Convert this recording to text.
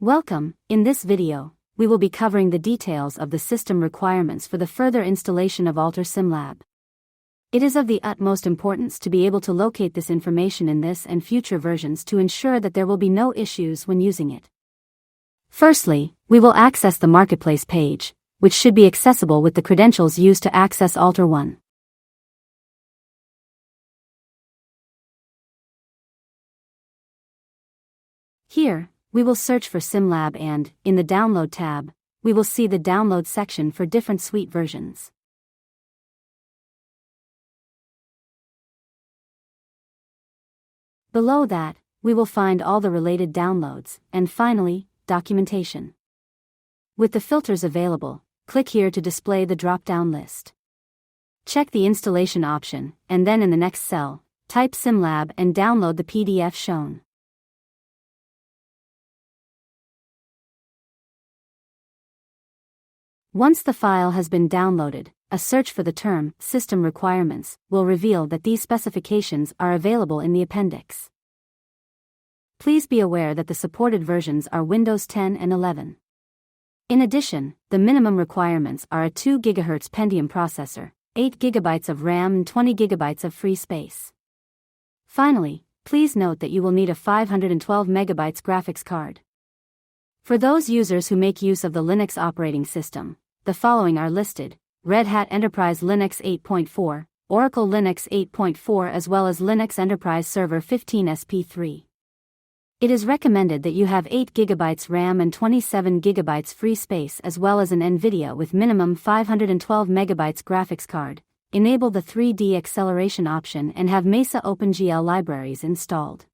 Welcome. In this video, we will be covering the details of the system requirements for the further installation of Altair SimLab. It is of the utmost importance to be able to locate this information in this and future versions to ensure that there will be no issues when using it. Firstly, we will access the Marketplace page, which should be accessible with the credentials used to access Altair 1. Here, we will search for SimLab and, in the Download tab, we will see the Download section for different suite versions. Below that, we will find all the related downloads, and finally, documentation. With the filters available, click here to display the drop-down list. Check the installation option, and then in the next cell, type SimLab and download the PDF shown. Once the file has been downloaded, a search for the term System Requirements will reveal that these specifications are available in the appendix. Please be aware that the supported versions are Windows 10 and 11. In addition, the minimum requirements are a 2 GHz Pentium processor, 8 GB of RAM and 20 GB of free space. Finally, please note that you will need a 512 MB graphics card. For those users who make use of the Linux operating system, the following are listed: Red Hat Enterprise Linux 8.4, Oracle Linux 8.4 as well as Linux Enterprise Server 15 SP3. It is recommended that you have 8 GB RAM and 27 GB free space as well as an NVIDIA with minimum 512 MB graphics card, enable the 3D acceleration option and have Mesa OpenGL libraries installed.